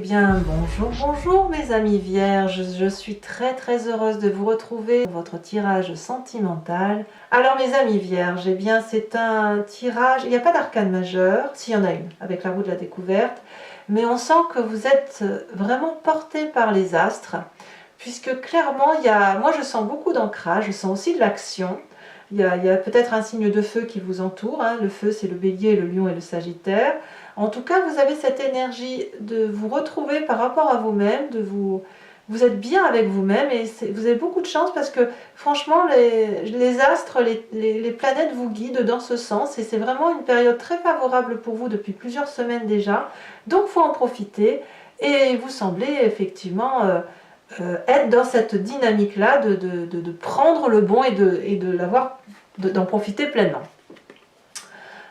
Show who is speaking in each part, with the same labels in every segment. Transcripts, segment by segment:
Speaker 1: bien, bonjour mes amis vierges, je suis très heureuse de vous retrouver pour votre tirage sentimental. Alors mes amis vierges, eh bien c'est un tirage, il n'y a pas d'arcane majeur, s'il y en a une avec la roue de la découverte, mais on sent que vous êtes vraiment porté par les astres, puisque clairement, moi je sens beaucoup d'ancrage, je sens aussi de l'action. Il y a peut-être un signe de feu qui vous entoure, hein. Le feu c'est le bélier, le lion et le sagittaire. En tout cas, vous avez cette énergie de vous retrouver par rapport à vous-même, vous êtes bien avec vous-même et vous avez beaucoup de chance parce que franchement, les astres, les planètes vous guident dans ce sens et c'est vraiment une période très favorable pour vous depuis plusieurs semaines déjà. Donc, il faut en profiter et vous semblez effectivement être dans cette dynamique-là de prendre le bon et d'en profiter pleinement.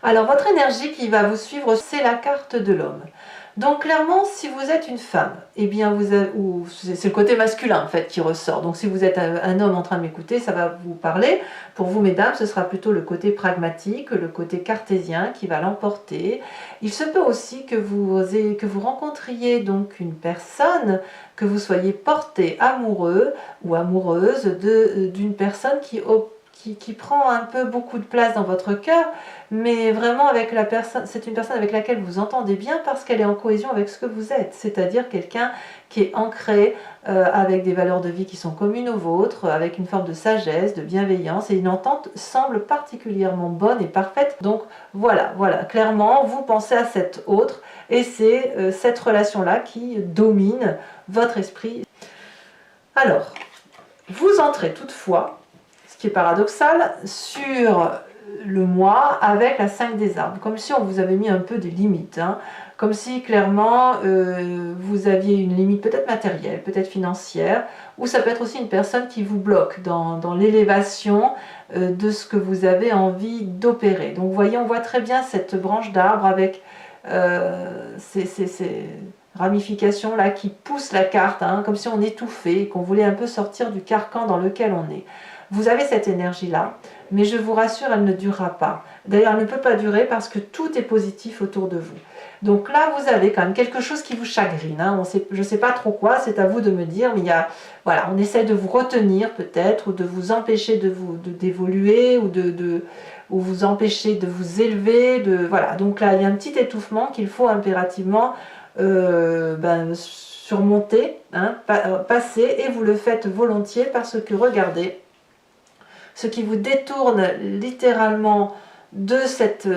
Speaker 1: Alors, votre énergie qui va vous suivre, c'est la carte de l'homme. Donc, clairement, si vous êtes une femme, eh bien, c'est le côté masculin, en fait, qui ressort. Donc, si vous êtes un homme en train de m'écouter, ça va vous parler. Pour vous, mesdames, ce sera plutôt le côté pragmatique, le côté cartésien qui va l'emporter. Il se peut aussi que vous rencontriez donc une personne, que vous soyez porté amoureux ou amoureuse d'une personne qui prend un peu beaucoup de place dans votre cœur, mais vraiment avec la personne, c'est une personne avec laquelle vous entendez bien parce qu'elle est en cohésion avec ce que vous êtes, c'est-à-dire quelqu'un qui est ancré avec des valeurs de vie qui sont communes aux vôtres, avec une forme de sagesse, de bienveillance, et une entente semble particulièrement bonne et parfaite. Donc voilà, clairement, vous pensez à cette autre, et c'est cette relation-là qui domine votre esprit. Alors, vous entrez toutefois, ce qui est paradoxal, sur le mois avec la 5 des arbres, comme si on vous avait mis un peu des limites, hein. Comme si clairement vous aviez une limite peut-être matérielle, peut-être financière, ou ça peut être aussi une personne qui vous bloque dans l'élévation de ce que vous avez envie d'opérer. Donc vous voyez, on voit très bien cette branche d'arbre avec ces ramifications là qui poussent la carte, hein, comme si on étouffait et qu'on voulait un peu sortir du carcan dans lequel on est. Vous avez cette énergie-là, mais je vous rassure, elle ne durera pas. D'ailleurs, elle ne peut pas durer parce que tout est positif autour de vous. Donc là, vous avez quand même quelque chose qui vous chagrine, hein. Je ne sais pas trop quoi, c'est à vous de me dire, mais voilà, on essaie de vous retenir peut-être, ou de vous empêcher d'évoluer, ou ou vous empêcher de vous élever. Voilà. Donc là, il y a un petit étouffement qu'il faut impérativement surmonter, hein, passer, et vous le faites volontiers parce que regardez, ce qui vous détourne littéralement de cette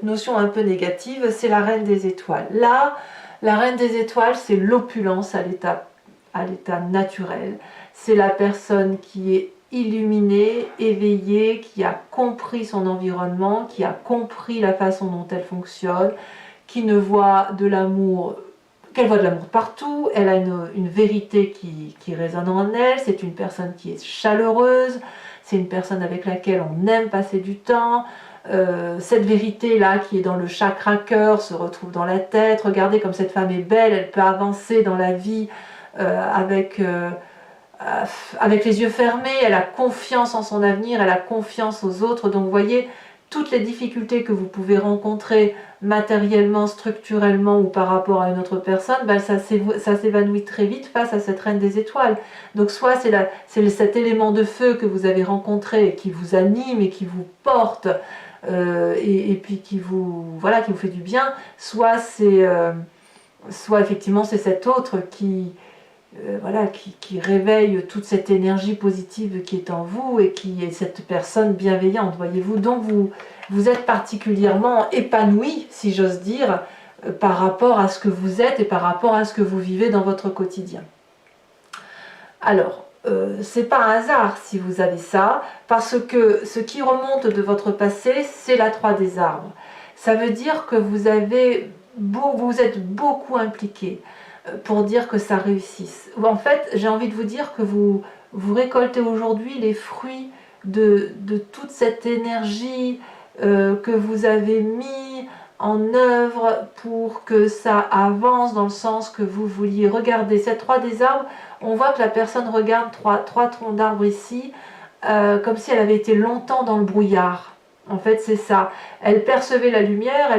Speaker 1: notion un peu négative, c'est la reine des étoiles. Là, la reine des étoiles, c'est l'opulence à l'état naturel. C'est la personne qui est illuminée, éveillée, qui a compris son environnement, qui a compris la façon dont elle fonctionne, qui ne voit de l'amour, qu'elle voit de l'amour partout. Elle a une vérité qui résonne en elle. C'est une personne qui est chaleureuse. C'est une personne avec laquelle on aime passer du temps. Cette vérité-là qui est dans le chakra cœur se retrouve dans la tête. Regardez comme cette femme est belle, elle peut avancer dans la vie avec les yeux fermés. Elle a confiance en son avenir, elle a confiance aux autres. Donc vous voyez, toutes les difficultés que vous pouvez rencontrer matériellement, structurellement ou par rapport à une autre personne, ça s'évanouit très vite face à cette reine des étoiles. Donc soit c'est cet élément de feu que vous avez rencontré et qui vous anime et qui vous porte et puis qui vous fait du bien, soit effectivement c'est cet autre qui réveille toute cette énergie positive qui est en vous et qui est cette personne bienveillante, voyez-vous. Donc vous êtes particulièrement épanoui, si j'ose dire, par rapport à ce que vous êtes et par rapport à ce que vous vivez dans votre quotidien. Alors, c'est pas un hasard si vous avez ça, parce que ce qui remonte de votre passé, c'est la 3 des arbres. Ça veut dire que vous êtes beaucoup impliqué pour dire que ça réussisse. En fait, j'ai envie de vous dire que vous récoltez aujourd'hui les fruits de toute cette énergie que vous avez mis en œuvre pour que ça avance dans le sens que vous vouliez. Regardez, cette 3 des arbres, on voit que la personne regarde trois troncs d'arbres ici, comme si elle avait été longtemps dans le brouillard. En fait, c'est ça. Elle percevait la lumière,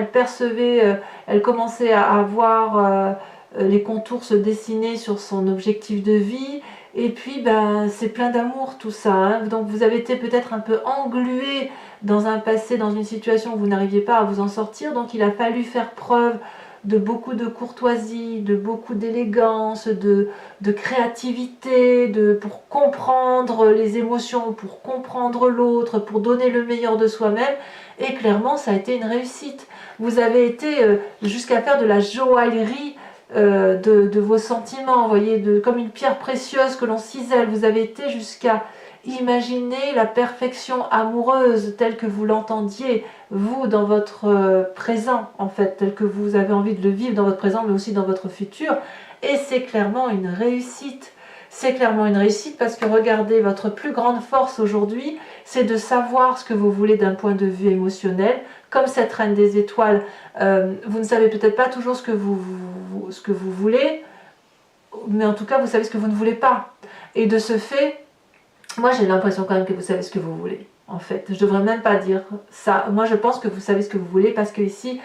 Speaker 1: elle commençait à avoir les contours se dessiner sur son objectif de vie. Et puis, ben, c'est plein d'amour tout ça, hein. Donc vous avez été peut-être un peu englué dans un passé, dans une situation où vous n'arriviez pas à vous en sortir. Donc il a fallu faire preuve de beaucoup de courtoisie, de beaucoup d'élégance, de créativité, pour comprendre les émotions, pour comprendre l'autre, pour donner le meilleur de soi-même. Et clairement, ça a été une réussite. Vous avez été jusqu'à faire de la joaillerie de vos sentiments, vous voyez, comme une pierre précieuse que l'on cisèle. Vous avez été jusqu'à imaginer la perfection amoureuse telle que vous l'entendiez, vous, dans votre présent, en fait, tel que vous avez envie de le vivre dans votre présent, mais aussi dans votre futur. Et c'est clairement une réussite. C'est clairement une réussite parce que regardez, votre plus grande force aujourd'hui, c'est de savoir ce que vous voulez d'un point de vue émotionnel. Comme cette reine des étoiles, vous ne savez peut-être pas toujours ce que vous voulez, mais en tout cas, vous savez ce que vous ne voulez pas. Et de ce fait, moi j'ai l'impression quand même que vous savez ce que vous voulez. En fait, je ne devrais même pas dire ça. Moi je pense que vous savez ce que vous voulez parce que ici,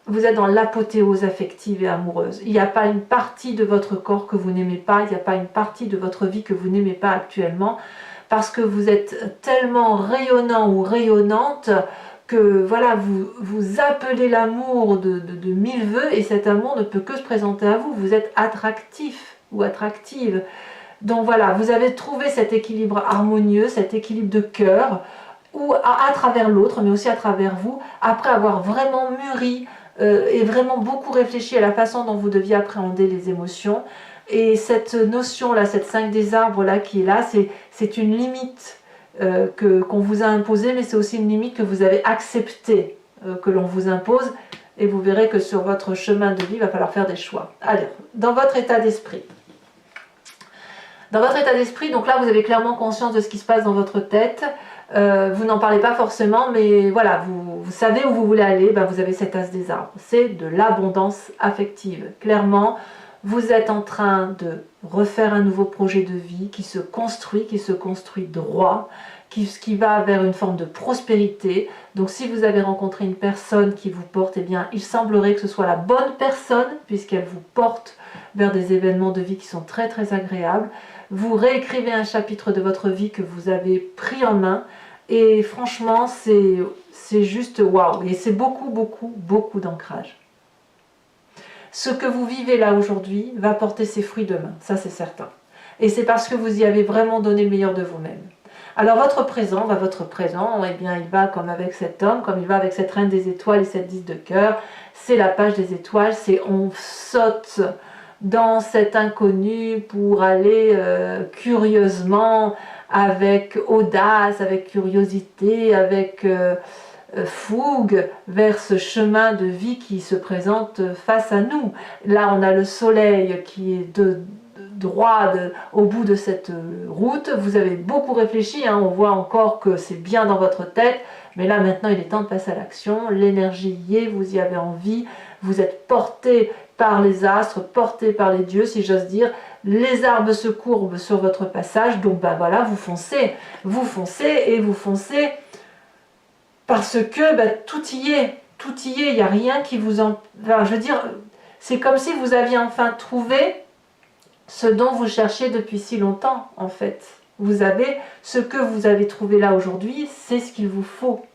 Speaker 1: vous êtes dans l'apothéose affective et amoureuse. Il n'y a pas une partie de votre corps que vous n'aimez pas, il n'y a pas une partie de votre vie que vous n'aimez pas actuellement, parce que vous êtes tellement rayonnant ou rayonnante que voilà, vous appelez l'amour de mille vœux et cet amour ne peut que se présenter à vous. Vous êtes attractif ou attractive. Donc voilà, vous avez trouvé cet équilibre harmonieux, cet équilibre de cœur, ou à travers l'autre, mais aussi à travers vous, après avoir vraiment mûri et vraiment beaucoup réfléchi à la façon dont vous deviez appréhender les émotions. Et cette notion-là, cette 5 des arbres-là qui est là, c'est une limite qu'on vous a imposée, mais c'est aussi une limite que vous avez acceptée, que l'on vous impose. Et vous verrez que sur votre chemin de vie, il va falloir faire des choix. Alors, dans votre état d'esprit. Dans votre état d'esprit, donc là, vous avez clairement conscience de ce qui se passe dans votre tête. Vous n'en parlez pas forcément, mais voilà, vous savez où vous voulez aller. Ben, vous avez cet as des arbres. C'est de l'abondance affective. Clairement, vous êtes en train de refaire un nouveau projet de vie qui se construit droit, qui va vers une forme de prospérité. Donc si vous avez rencontré une personne qui vous porte, eh bien, il semblerait que ce soit la bonne personne, puisqu'elle vous porte vers des événements de vie qui sont très très agréables. Vous réécrivez un chapitre de votre vie que vous avez pris en main, et franchement, c'est juste waouh, et c'est beaucoup d'ancrage. Ce que vous vivez là aujourd'hui va porter ses fruits demain, ça c'est certain. Et c'est parce que vous y avez vraiment donné le meilleur de vous-même. Alors votre présent, eh bien, il va comme avec cet homme, comme il va avec cette reine des étoiles et cette 10 de cœur. C'est la page des étoiles, c'est on saute dans cet inconnu pour aller curieusement, avec audace, avec curiosité, avec fougue vers ce chemin de vie qui se présente face à nous. Là, on a le soleil qui est droit au bout de cette route. Vous avez beaucoup réfléchi, hein, on voit encore que c'est bien dans votre tête, mais là maintenant il est temps de passer à l'action. L'énergie y est, vous y avez envie, vous êtes porté par les astres, porté par les dieux, si j'ose dire. Les arbres se courbent sur votre passage, donc ben voilà, vous foncez parce que ben, tout y est, il n'y a rien qui vous en... Enfin, je veux dire, c'est comme si vous aviez enfin trouvé ce dont vous cherchez depuis si longtemps, en fait. Vous avez ce que vous avez trouvé là aujourd'hui, c'est ce qu'il vous faut.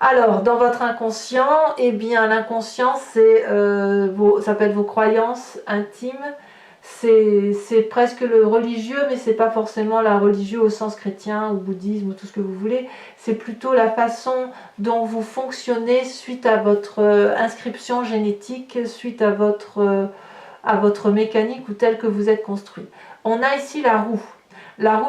Speaker 1: Alors, dans votre inconscient, eh bien, l'inconscient, c'est ça peut être vos croyances intimes, c'est presque le religieux, mais c'est pas forcément la religieux au sens chrétien ou bouddhisme ou tout ce que vous voulez. C'est plutôt la façon dont vous fonctionnez suite à votre inscription génétique, suite à votre mécanique ou telle que vous êtes construit. On a ici la roue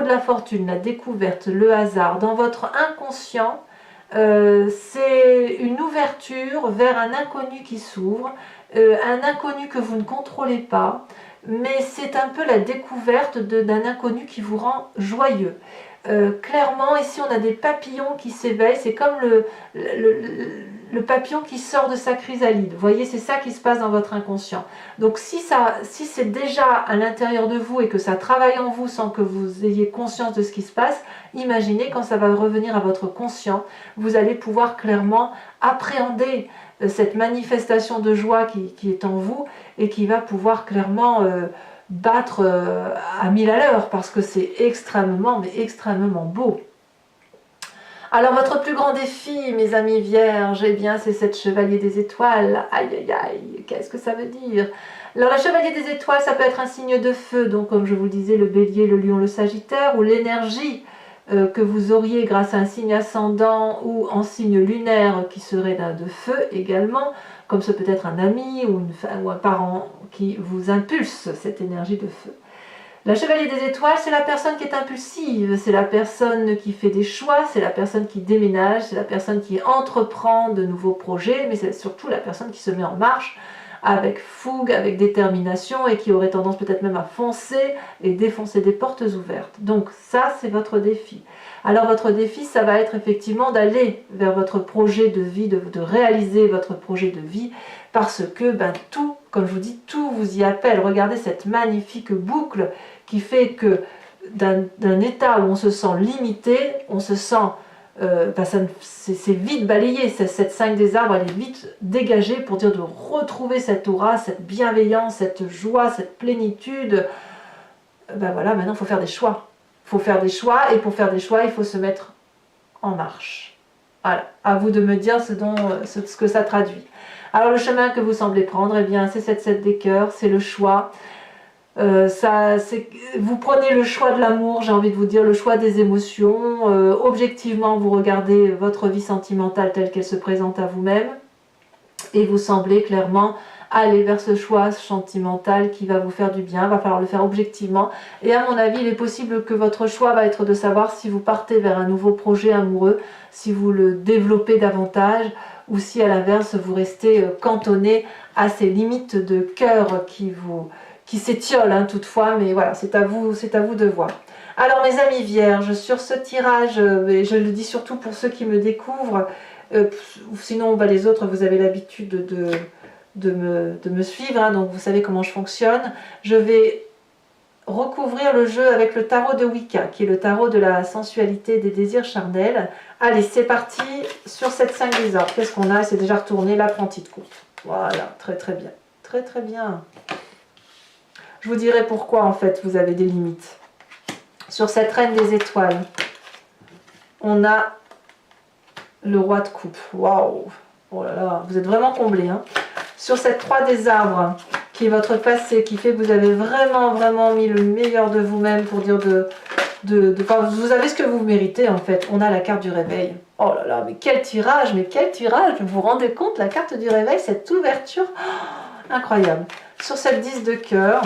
Speaker 1: de la fortune, la découverte, le hasard. Dans votre inconscient, c'est une ouverture vers un inconnu qui s'ouvre, un inconnu que vous ne contrôlez pas, mais c'est un peu la découverte d'un inconnu qui vous rend joyeux. Clairement, ici on a des papillons qui s'éveillent, c'est comme le papillon qui sort de sa chrysalide. Vous voyez, c'est ça qui se passe dans votre inconscient. Donc si c'est déjà à l'intérieur de vous et que ça travaille en vous sans que vous ayez conscience de ce qui se passe, imaginez quand ça va revenir à votre conscient, vous allez pouvoir clairement appréhender cette manifestation de joie qui est en vous et qui va pouvoir clairement battre à 1000 à l'heure parce que c'est extrêmement, mais extrêmement beau. Alors votre plus grand défi, mes amis vierges, eh bien c'est cette chevalier des étoiles. Aïe aïe aïe, qu'est-ce que ça veut dire? Alors la chevalier des étoiles, ça peut être un signe de feu, donc comme je vous le disais, le bélier, le lion, le sagittaire, ou l'énergie que vous auriez grâce à un signe ascendant ou en signe lunaire qui serait de feu également, comme ce peut être un ami ou un parent qui vous impulse cette énergie de feu. La chevalier des étoiles, c'est la personne qui est impulsive, c'est la personne qui fait des choix, c'est la personne qui déménage, c'est la personne qui entreprend de nouveaux projets, mais c'est surtout la personne qui se met en marche avec fougue, avec détermination et qui aurait tendance peut-être même à foncer et défoncer des portes ouvertes. Donc ça, c'est votre défi. Alors votre défi, ça va être effectivement d'aller vers votre projet de vie, de réaliser votre projet de vie, parce que tout, comme je vous dis, tout vous y appelle. Regardez cette magnifique boucle qui fait que d'un état où on se sent limité, on se sent, c'est vite balayé, cette 5 des arbres, elle est vite dégagée pour dire de retrouver cette aura, cette bienveillance, cette joie, cette plénitude. Voilà, maintenant il faut faire des choix. Il faut faire des choix, et pour faire des choix, il faut se mettre en marche. Voilà, à vous de me dire ce que ça traduit. Alors le chemin que vous semblez prendre, eh bien c'est cette 7 des cœurs, c'est le choix. Vous prenez le choix de l'amour, j'ai envie de vous dire, le choix des émotions. Objectivement, vous regardez votre vie sentimentale telle qu'elle se présente à vous-même, et vous semblez clairement aller vers ce choix sentimental qui va vous faire du bien. Il va falloir le faire objectivement, et à mon avis, il est possible que votre choix va être de savoir si vous partez vers un nouveau projet amoureux, si vous le développez davantage, ou si à l'inverse, vous restez cantonné à ces limites de cœur qui s'étiolent toutefois, mais voilà, c'est à vous de voir. Alors mes amis vierges, sur ce tirage, et je le dis surtout pour ceux qui me découvrent, sinon les autres, vous avez l'habitude de me suivre, donc vous savez comment je fonctionne. Je vais recouvrir le jeu avec le tarot de Wicca, qui est le tarot de la sensualité, des désirs charnels. Allez, c'est parti sur cette 5 des arbres. Qu'est-ce qu'on a? C'est déjà retourné l'apprenti de courte. Voilà, très très bien. Très très bien. Je vous dirai pourquoi en fait vous avez des limites. Sur cette reine des étoiles, on a le roi de coupe. Waouh! Oh là là, vous êtes vraiment comblés. Sur cette 3 des arbres, qui est votre passé, qui fait que vous avez vraiment mis le meilleur de vous-même pour dire vous avez ce que vous méritez en fait. On a la carte du réveil. Oh là là, mais quel tirage, vous vous rendez compte, la carte du réveil, cette ouverture, incroyable. Sur cette 10 de cœur,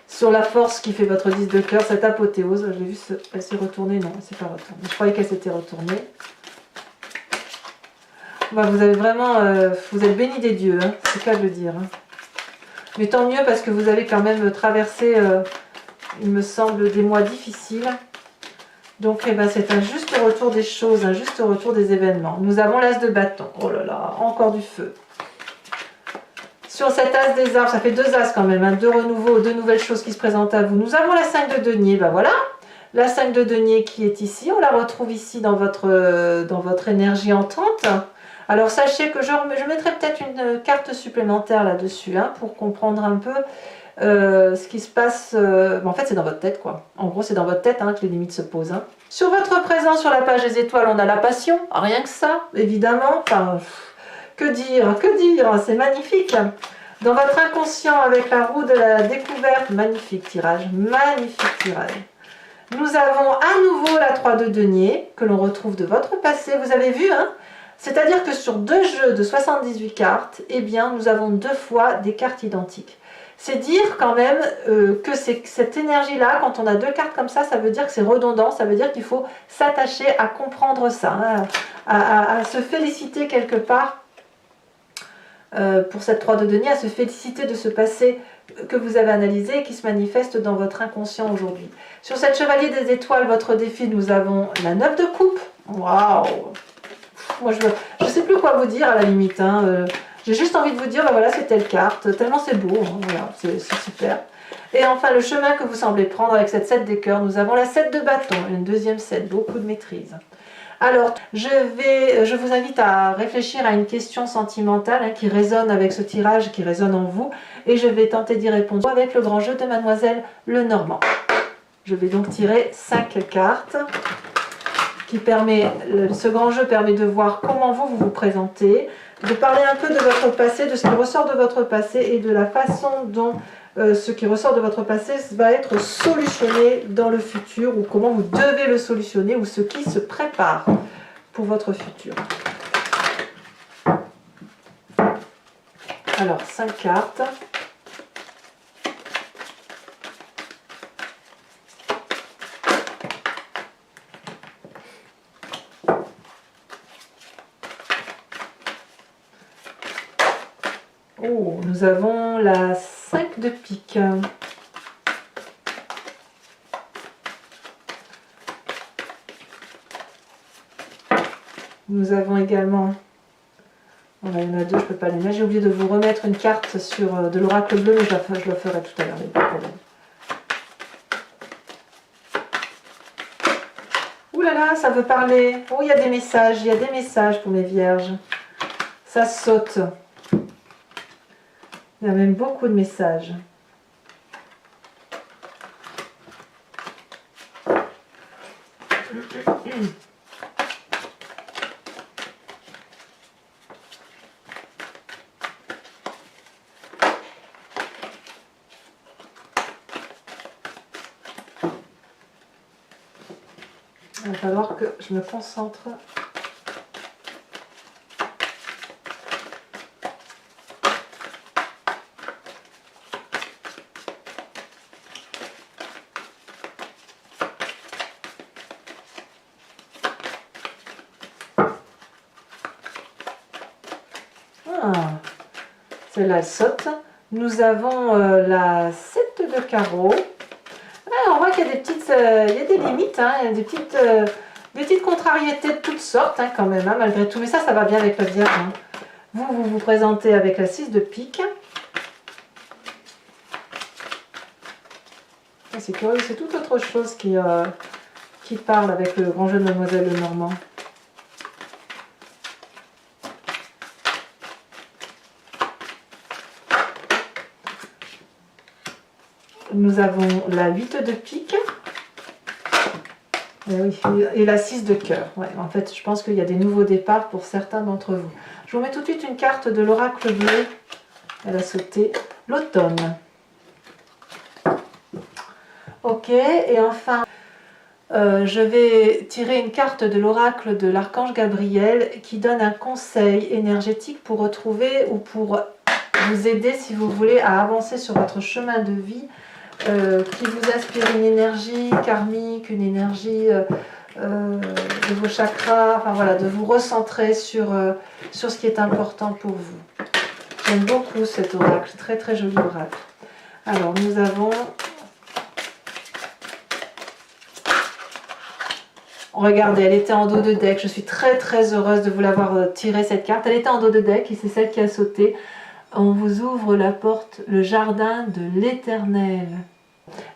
Speaker 1: sur la force qui fait votre 10 de cœur, cette apothéose, j'ai vu, elle s'est retournée, non, elle s'est pas retournée, je croyais qu'elle s'était retournée. Vous avez vraiment, vous êtes bénis des dieux, c'est le cas de le dire. Mais tant mieux parce que vous avez quand même traversé, il me semble, des mois difficiles. Donc c'est un juste retour des choses, un juste retour des événements. Nous avons l'as de bâton, oh là là, encore du feu. Sur cet as des arbres, ça fait 2 as quand même, 2 renouveaux, 2 nouvelles choses qui se présentent à vous. Nous avons la 5 de denier, voilà. La 5 de denier qui est ici, on la retrouve ici dans votre énergie entrante. Alors sachez que je mettrai peut-être une carte supplémentaire là-dessus, pour comprendre un peu ce qui se passe. En fait c'est dans votre tête quoi. En gros c'est dans votre tête que les limites se posent. Sur votre présent, sur la page des étoiles, on a la passion, rien que ça, évidemment. Enfin, que dire, c'est magnifique. Dans votre inconscient avec la roue de la découverte, magnifique tirage, magnifique tirage. Nous avons à nouveau la 3 de denier, que l'on retrouve de votre passé, vous avez vu, c'est-à-dire que sur 2 jeux de 78 cartes, nous avons 2 fois des cartes identiques. C'est dire quand même que cette énergie-là, quand on a 2 cartes comme ça veut dire que c'est redondant, ça veut dire qu'il faut s'attacher à comprendre ça, à se féliciter quelque part pour cette 3 de denier, à se féliciter de ce passé que vous avez analysé et qui se manifeste dans votre inconscient aujourd'hui. Sur cette chevalier des étoiles, votre défi, nous avons la 9 de coupe. Waouh! Moi, je ne sais plus quoi vous dire à la limite. J'ai juste envie de vous dire, voilà, c'est telle carte, tellement c'est beau, voilà, c'est super. Et enfin, le chemin que vous semblez prendre avec cette 7 des cœurs, nous avons la 7 de bâton, une deuxième 7, beaucoup de maîtrise. Alors, je vous invite à réfléchir à une question sentimentale, hein, qui résonne avec ce tirage, qui résonne en vous, et je vais tenter d'y répondre avec le grand jeu de Mademoiselle Lenormand. Je vais donc tirer 5 cartes. Ce grand jeu permet de voir comment vous vous présentez, de parler un peu de votre passé, de ce qui ressort de votre passé et de la façon dont ce qui ressort de votre passé va être solutionné dans le futur, ou comment vous devez le solutionner, ou ce qui se prépare pour votre futur. Alors, 5 cartes. Oh, nous avons la 5 de pique. Nous avons également, il y en a 2, je ne peux pas les mettre. J'ai oublié de vous remettre une carte sur de l'oracle bleu, mais je le ferai tout à l'heure, il n'y a pas de problème. Ouh là là, ça veut parler. Oh, il y a des messages pour mes vierges. Ça saute. Il y a même beaucoup de messages. Il va falloir que je me concentre. Ah, celle-là elle saute. Nous avons la 7 de carreau. On voit qu'il y a des petites, il y a des limites, hein, il y a des petites contrariétés de toutes sortes, hein, quand même, hein, malgré tout. Mais ça va bien avec la Vierge. Hein. Vous vous présentez avec la 6 de pique. C'est curieux, c'est tout autre chose qui parle avec le grand jeu de Mademoiselle Lenormand. Nous avons la 8 de pique. Et, oui, et la 6 de cœur. Ouais, en fait, je pense qu'il y a des nouveaux départs pour certains d'entre vous. Je vous mets tout de suite une carte de l'oracle bleu. Elle a sauté. L'automne. Ok, et enfin, je vais tirer une carte de l'oracle de l'archange Gabriel qui donne un conseil énergétique pour retrouver ou pour vous aider, si vous voulez, à avancer sur votre chemin de vie. Qui vous inspire une énergie karmique, une énergie de vos chakras, enfin voilà, de vous recentrer sur ce qui est important pour vous. J'aime beaucoup cet oracle, très très joli oracle. Alors nous avons, regardez, elle était en dos de deck, je suis très très heureuse de vous l'avoir tiré cette carte, elle était en dos de deck et c'est celle qui a sauté. On vous ouvre la porte, le jardin de l'Éternel.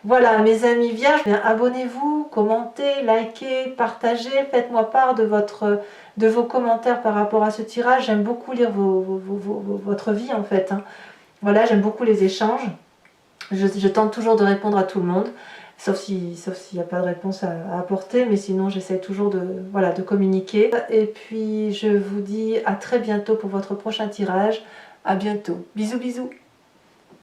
Speaker 1: Voilà mes amis vierges, abonnez-vous, commentez, likez, partagez, faites-moi part de vos commentaires par rapport à ce tirage. J'aime beaucoup lire votre vie en fait. Hein. Voilà, j'aime beaucoup les échanges. Je tente toujours de répondre à tout le monde, sauf s'il n'y a pas de réponse à apporter, mais sinon j'essaie toujours de communiquer. Et puis je vous dis à très bientôt pour votre prochain tirage. À bientôt. Bisous bisous.